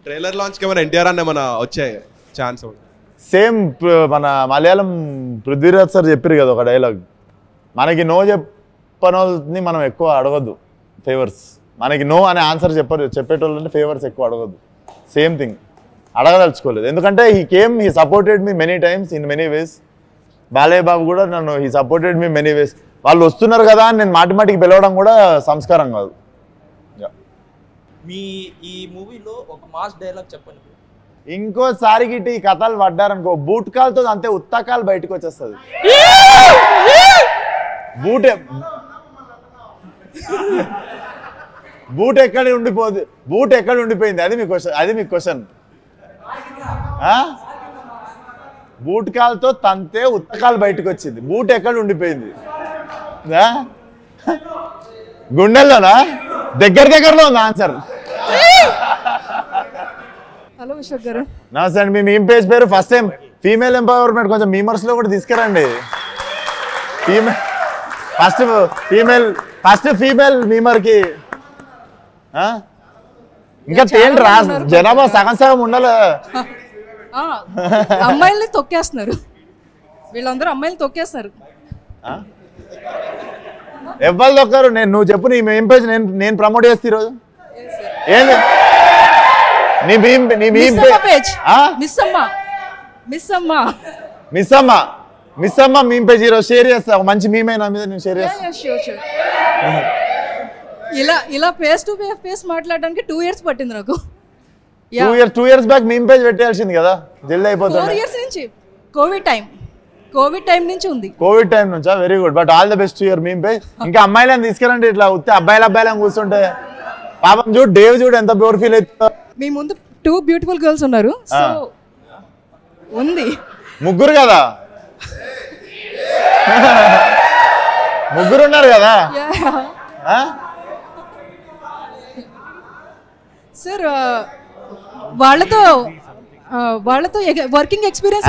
S16: ట్రైలర్ లాంచ్కి ఏమైనా ఎన్టీఆర్ అన్న ఏమైనా వచ్చాయి ఛాన్స్?
S2: సేమ్ మన మలయాళం పృథ్వీరాజ్ సార్ చెప్పారు కదా ఒక డైలాగ్, మనకి నో చెప్పనోళ్ళని మనం ఎక్కువ అడగద్దు ఫేవర్స్. మనకి నో అనే ఆన్సర్ చెప్పేటోళ్ళని ఫేవర్స్ ఎక్కువ అడగద్దు. Same thing. అడగదలుచుకోలేదు, ఎందుకంటే he supported me many times in many ways. Balayya Babu కూడా నన్ను he supported me many ways. వాళ్ళు వస్తున్నారు కదా అని నేను మాటిమాటికి పిలవడం కూడా సంస్కారం కాదు.
S17: మీ ఈ మూవీలో ఒక మాస్ డైలాగ్ చెప్పండి.
S2: ఇంకోసారి గిట్టి ఈ కథలు పడ్డారనుకో బూట్ కాలుతో అంతే ఉత్తకాలు బయటకు వచ్చేస్తుంది. బూట్ ఎక్కడ ఉండిపోయింది అది మీ క్వశ్చన్. బూట్ కాలుతో తంతే ఉత్తకాలు బయటకు వచ్చింది, బూట్ ఎక్కడ ఉండిపోయింది? గుండెల్లోనా? దగ్గరలో ఉంది ఆన్సర్.
S18: హలో అశోక్ గారు.
S2: నమస్తే అండి. మీ మీమ్ పేజ్ పేరు ఫస్ట్ టైం ఫీమేల్ ఎంపవర్మెంట్, కొంచెం మీమర్స్ లో కూడా తీసుకురండి. ఫస్ట్ ఫీమేల్ మీమర్ కి ఇంకా ఏంటి రా జనాభా సగం ఉండాలి.
S18: అమ్మాయిల్ని తొక్కేస్తున్నారు, వీళ్ళందరూ అమ్మాయిలు తొక్కేస్తున్నారు.
S2: ఎవ్వరు దొక్కరు. నువ్వు చెప్పు నీ మెయిన్ పేజ్ నేను ప్రమోట్ చేస్తే ఈరోజు ఏంది నీ మిస్ అమ్మ మీమ్ పేజ్ ఈరోజు షేర్ చేస్తా. మంచి మీమ్ అయినా మీద నేను షేర్ చేస్తా.
S18: ఇలా ఫేస్ టు ఫేస్ మాట్లాడడానికి 2 years పట్టింది నాకు.
S2: 2 years బ్యాక్ మీమ్ పేజ్ పెట్టాల్సింది కదా, జల్దీ అయిపోతుంది.
S18: 4 years నుంచి కోవిడ్ టైం నుంచి ఉంది.
S2: కోవిడ్ టైం నుంచా? Very good. But all the best to your meme page. ఇంకా అమ్మాయిలను తీసుకురండి, ఇట్లా ఉత్తే అబ్బాయిలను కూర్చుంటే పాపం చూడు, డేవ్ చూడు ఎంత బ్యూర్ ఫీల్ అవుతుందో.
S18: మీ ముందు 2 beautiful girls ఉన్నారు, సో ఉంది.
S2: ముగ్గురు కదా, ముగ్గురు ఉన్నారు కదా
S18: సార్. వాళ్ళతో వర్కింగ్ ఎక్స్పీరియన్స్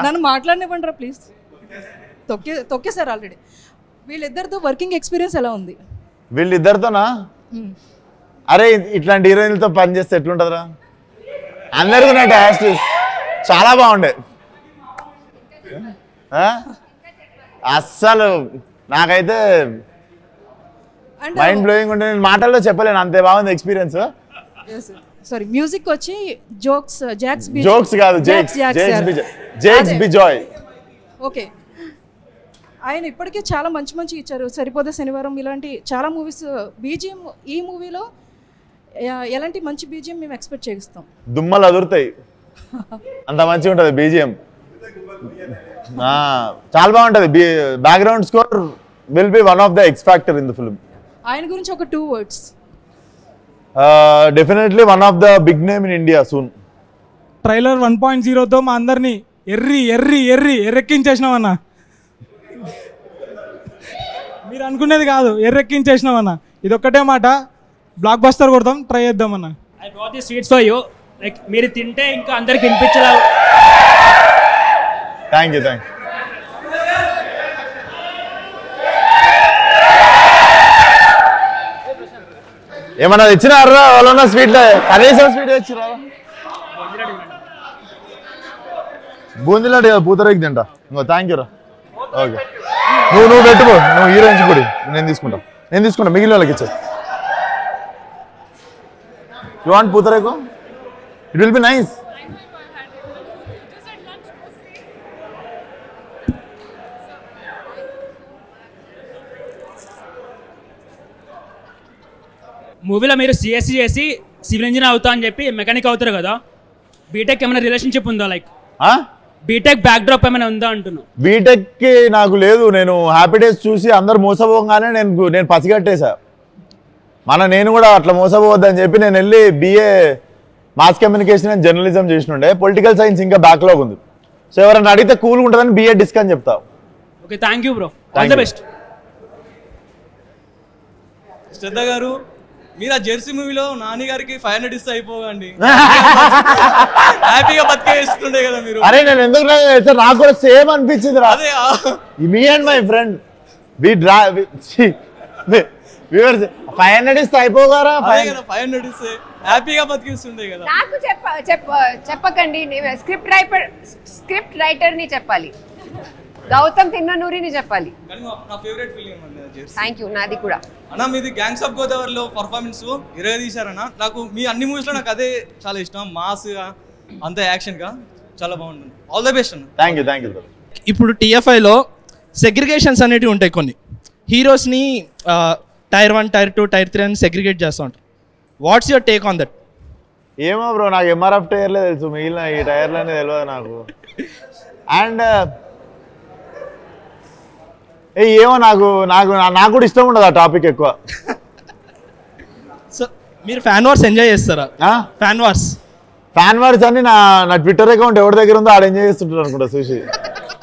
S18: నన్ను మాట్లాడనివ్వండి రా ప్లీజ్. తొక్కేసారు ఆల్రెడీ. వీళ్ళిద్దరితో వర్కింగ్ ఎక్స్పీరియన్స్ ఎలా ఉంది?
S2: వీళ్ళిద్దరితోనా? అరే ఇట్లాంటి హీరోయిన్లతో పని చేస్తే ఎట్లుంటదిరా? అందరికీ నా టేస్ట్ చాలా బాగుండే. అస్సలు నాకైతే మైండ్ బ్లోయింగ్ ఉండే, నేను మాటల్లో చెప్పలేను, అంతే బాగుంది ఎక్స్పీరియన్స్.
S18: సారీ, మ్యూజిక్ వచ్చి
S2: జోక్స్ కాదు, జేక్స్ బిజాయ్.
S18: ఓకే, ఆయన ఇప్పటికే చాలా మంచి ఇచ్చారు. సరిపోదే శనివారం ఇలాంటి చాలా మూవీస్. బీజిఎం ఈ మూవీలో ఎలాంటి మంచి బీజిఎం మేము ఎక్స్పెక్ట్ చేస్తాం?
S2: దుమ్మలు అదురుతాయి, అంత మంచిగా ఉంటుంది బీజిఎం. చాలా బాగుంటుంది. Background score will be one of the X factor in the film.
S18: ఆయన గురించి ఒక 2 words.
S2: Definitely one of the big name in India soon.
S5: Trailer 1.0తో మా అందరినీ ఎర్రెక్కించేసినామన్నా. మీరు అనుకునేది కాదు, ఎర్రెక్కించేసినామన్నా. ఇది ఒక్కటే మాట, బ్లాక్ బస్టర్ కొడతాం, ట్రై చేద్దామన్నా.
S19: I brought the sweets for you. Like మీరు తింటే ఇంకా అందరికి వినిపించేలా.
S2: Thank you. ఏమన్నా తెచ్చినారా వాళ్ళ స్వీట్? కనీసం స్వీట్ తెచ్చిరా? బూందీలాంటి పూతరేకి తింటా. ఇంకో థ్యాంక్ యూ రా. ఓకే, నువ్వు పెట్టుకో, నువ్వు హీరోయిన్స్ కూడా నేను తీసుకుంటా మిగిలిన వాళ్ళకి ఇచ్చా. You want pootharekhu? It will be nice.
S19: మూవీలో మీరు సిఎస్సి చేసి సివిల్ ఇంజనీర్ అవుతా అని చెప్పి మెకానిక్ అవుతారు కదా, బీటెక్ ఏమైనా రిలేషన్షిప్ ఉందా? లైక్ బీటెక్ బ్యాక్ డ్రాప్ ఏమైనా ఉందా అంటున్నా.
S2: బీటెక్ కి నాకు లేదు. నేను హ్యాపీ డేస్ చూసి అందరు మోసపోగానే నేను పసిగట్టేసా. నేను కూడా అట్లా మోసపోవద్దని చెప్పి నేను వెళ్ళి BA mass communication and journalism చేసినుండే. పొలిటికల్ సైన్స్ ఇంకా బ్యాక్లాగ్ ఉంది. సో ఎవరైనా అడిగితే కూల్గా ఉంటుందని BA డిస్క్ అని చెప్తా.
S19: Okay, thank you bro, all the best.
S17: Shraddha garu, మీరు ఆ జెర్సీ మూవీలో నాని గారికి 500 ఇస్తే అయిపోకండి, హ్యాపీగా బతికేస్తుండే కదా మీరు.
S2: అరే నేను ఎందుకు నాకు కూడా సేమ్ అనిపించింది రా. మీ అండ్ మై ఫ్రెండ్ 500 ఇస్తే అయిపోగారా?
S17: 500 ఇస్తే హ్యాపీగా బతికిస్తుండే కదా.
S4: నాకు చెప్పకండి, స్క్రిప్ట్ రైటర్ ని చెప్పాలి. గౌతమ్ తిన్ననూరిని చెప్పాలి.
S17: నా ఫేవరెట్ ఫిలిం అన్న జెర్సీ.
S4: Thank you. నాది కూడా
S17: అన్న మీది గ్యాంగ్స్ ఆఫ్ గోదావరిలో పర్ఫార్మెన్స్ ఇరగ తీశారన్న. నాకు మీ అన్ని మూవీస్లో నాకు అదే చాలా ఇష్టం. మాస్గా అంత యాక్షన్గా చాలా బాగుంటుంది. ఆల్ ద బెస్ట్ అన్న.
S2: Thank you.
S20: ఇప్పుడు TFIలో సెగ్రిగేషన్స్ అనేటివి ఉంటాయి. కొన్ని హీరోస్ని టైర్ 1, టైర్ 2, టైర్ 3 అని సెగ్రిగేట్ చేస్తూ ఉంటారు. What's your take on that?
S2: ఏమో బ్రో, నాకు MRF టైర్లే తెలుసు, మిగిలిన ఈ టైర్లనే తెలియదు నాకు. అండ్ ఏమో నాకు కూడా ఇష్టం ఉండదు ఆ టాపిక్ ఎక్కువ.
S20: సో మీరు ఫ్యాన్ వార్స్ ఎంజాయ్ చేస్తారా? ఫ్యాన్ వార్స్
S2: అని నా ట్విట్టర్ అకౌంట్ ఎవరి దగ్గర ఉందో ఆడ ఎంజాయ్ చేస్తుంటారు అనుకుంటా చూసి.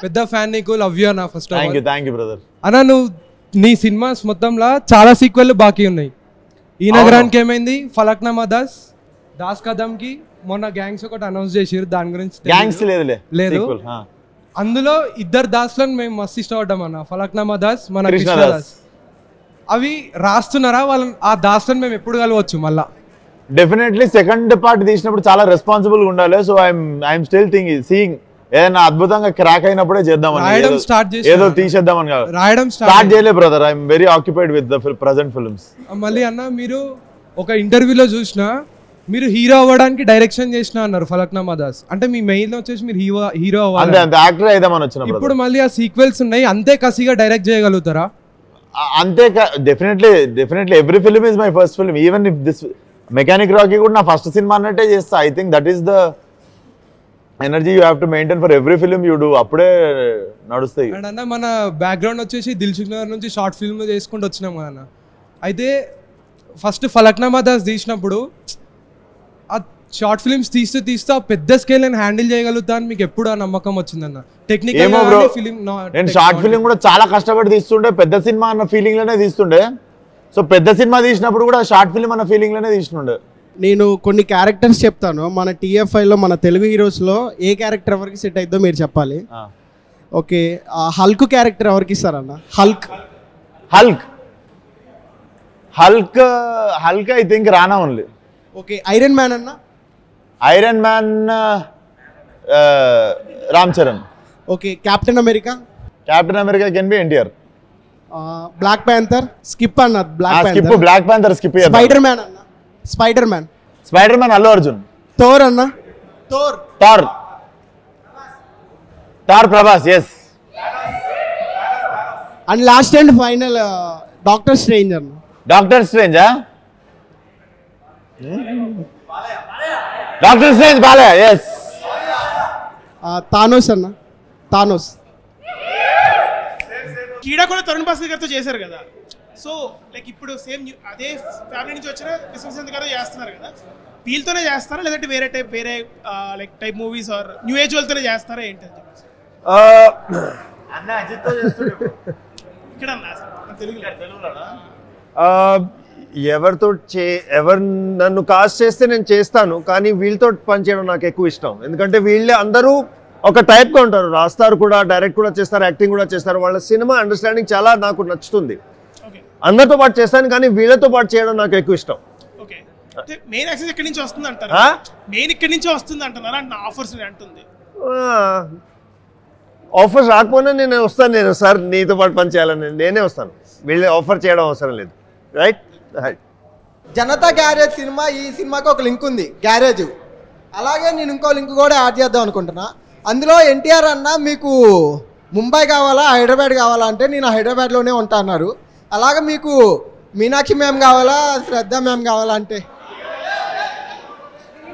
S21: పెద్ద ఫ్యాన్ నీకు, లవ్ యూ అన్న. First
S2: thank you brother.
S21: అన్న నువ్వు నీ సినిమాస్ మొత్తంలో చాలా సీక్వెల్ బాకీ ఉన్నాయి. ఈ నగరానికి ఏమైంది, ఫలక్నామా దాస్ కదమ్కి మొన్న గ్యాంగ్స్ ఒకటి అనౌన్స్ చేసారు, దాని గురించి
S2: గ్యాంగ్స్
S21: లేదు. అందులో ఇద్దరు దాస్లను మేము మస్తు ఇష్టపడ్డాం అన్న, ఫలక్నామా దాస్, మన కృష్ణదాస్. అవి రాస్తున్నారా వాళ్ళని? ఆ దాస్లను మేము ఎప్పుడు కలవచ్చు మళ్ళా?
S2: డెఫినెట్లీ సెకండ్ పార్ట్ తీసినప్పుడు చాలా రెస్పాన్సిబుల్ గా ఉండాలి. సో ఐఎమ్ స్టిల్ సీయింగ్ ఏదైనా అద్భుతంగా క్రాక్ అయినప్పుడే చేద్దామని, ఏదో తీసేద్దామని కాదు.
S21: రాయడం
S2: స్టార్ట్ చేయలే brother. I'm very occupied with the present films.
S21: మళ్ళీ అన్న మీరు ఒక ఇంటర్వ్యూలో చూసినా మీరు హీరో అవ్వడానికి డైరెక్షన్ చేసిన అన్నారు ఫలక్నామా దాస్. అంటే మీ మెయిన్ వచ్చేసి మీరు హీరో అవ్వాలి,
S2: యాక్టర్ అయిదామని వచ్చిన.
S21: ఇప్పుడు మళ్ళీ ఆ సీక్వెల్స్ ఉన్నాయి, అంతే కసిగా డైరెక్ట్ చేయగలుగుతారా?
S2: అంతే. Definitely every film is my first film. Even if this mechanic Rocky కూడా నా ఫస్ట్ సినిమా అన్నట్టే చేస్తా. I think that is the energy you have to maintain for every film you do. అప్పుడే నడుస్తాయి.
S21: అండ్ అన్న మన బ్యాక్గ్రౌండ్ వచ్చేసి దిల్సుఖ్ నగర్ నుంచి షార్ట్ ఫిల్మ్ చేసుకుంటూ వచ్చినాం కదన్న. అయితే ఫస్ట్ ఫలక్నామా దాస్ తీసినప్పుడు ఆ షార్ట్ ఫిల్మ్స్ తీస్తూ పెద్ద స్కేల్ నేను హ్యాండిల్ చేయగలుగుతా అని మీకు ఎప్పుడు ఆ నమ్మకం వచ్చిందన్న? టెక్నికల్
S2: నేను షార్ట్ ఫిల్మ్ కూడా చాలా కష్టపడి తీస్తుండే, పెద్ద సినిమా అన్న ఫీలింగ్ లోనే తీస్తుండే. సో పెద్ద సినిమా తీసినప్పుడు కూడా షార్ట్ ఫిల్మ్ అన్న ఫీలింగ్ లోనే తీస్తుండే.
S11: నేను కొన్ని క్యారెక్టర్స్ చెప్తాను మన TFIలో, మన తెలుగు హీరోస్లో ఏ క్యారెక్టర్ ఎవరికి సెట్ అయిద్దో మీరు చెప్పాలి. ఓకే, హల్క్ క్యారెక్టర్ ఎవరికి ఇస్తారన్న?
S2: Hulk I think Rana only.
S11: Okay, Iron Man అన్న?
S2: Iron Man Ram Charan.
S11: Okay, Captain America?
S2: Captain America can be NTR.
S11: Black Panther? Skip అన్న.
S2: Black Panther skip.
S11: Spider Man అన్న? Spider Man
S2: Allu Arjun.
S11: Thor అన్న?
S2: Thor Prabhas. Yes.
S11: And last and final Doctor Strange అన్న.
S2: డాక్టర్ స్ట్రేంజా? Doctor Strange Balayya. Yes.
S11: Thanos అన్న? థానోస్.
S22: కీడా కూడా తరుణ్ భాస్కర్ గారితో చేశారు కదా. సో లైక్ ఇప్పుడు సేమ్ అదే ఫ్యామిలీ నుంచి వచ్చిన విశ్వశాంతి గారు చేస్తున్నారు కదా, వీళ్ళతోనే చేస్తారా లేదంటే వేరే like type movies or new age వాళ్ళతోనే చేస్తారా ఏంటి? ఇక్కడ
S23: ఎవరు నన్ను కాస్ట్ చేస్తే నేను చేస్తాను, కానీ వీళ్ళతో పనిచేయడం నాకు ఎక్కువ ఇష్టం. ఎందుకంటే వీళ్ళే అందరూ ఒక టైప్గా ఉంటారు, రాస్తారు కూడా, డైరెక్ట్ కూడా చేస్తారు, యాక్టింగ్ కూడా చేస్తారు. వాళ్ళ సినిమా అండర్స్టాండింగ్ చాలా నాకు నచ్చుతుంది. అందరితో పాటు చేస్తాను, కానీ వీళ్ళతో పాటు చేయడం నాకు ఎక్కువ ఇష్టం.
S22: మెయిన్ యాక్సెస్ ఎక్కడి నుంచి వస్తుంది అంటారు? మెయిన్ ఇక్కడి నుంచి వస్తుంది అంటున్నారా? ఆఫర్స్ అంటుంది.
S23: ఆఫర్స్ రాకపోయినా నేను వస్తాను. నేను సార్ నీతో పాటు పని చేయాలని నేనే వస్తాను, వీళ్ళు ఆఫర్ చేయడం అవసరం లేదు. రైట్.
S10: జనతా గ్యారేజ్ సినిమా, ఈ సినిమాకి ఒక లింక్ ఉంది, గ్యారేజ్. అలాగే నేను ఇంకో లింక్ కూడా యాడ్ చేద్దాం అనుకుంటున్నా. అందులో NTR అన్న మీకు ముంబై కావాలా హైదరాబాద్ కావాలా అంటే నేను హైదరాబాద్లోనే ఉంటా అన్నారు. అలాగే మీకు మీనాక్షి మ్యామ్ కావాలా శ్రద్ధ మ్యామ్ కావాలా అంటే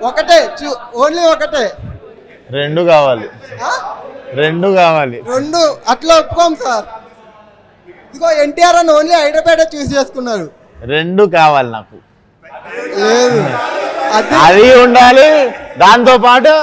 S10: ఒకటే, ఓన్లీ ఒకటే.
S2: రెండు కావాలి.
S10: రెండు అట్లా ఒప్పుకోం సార్. ఇదిగో NTR అని ఓన్లీ హైదరాబాద్ చూస్ చేసుకున్నారు.
S2: రెండు కావాలి నాకు.
S10: లేదు
S2: అది ఉండాలి, దాంతో పాటు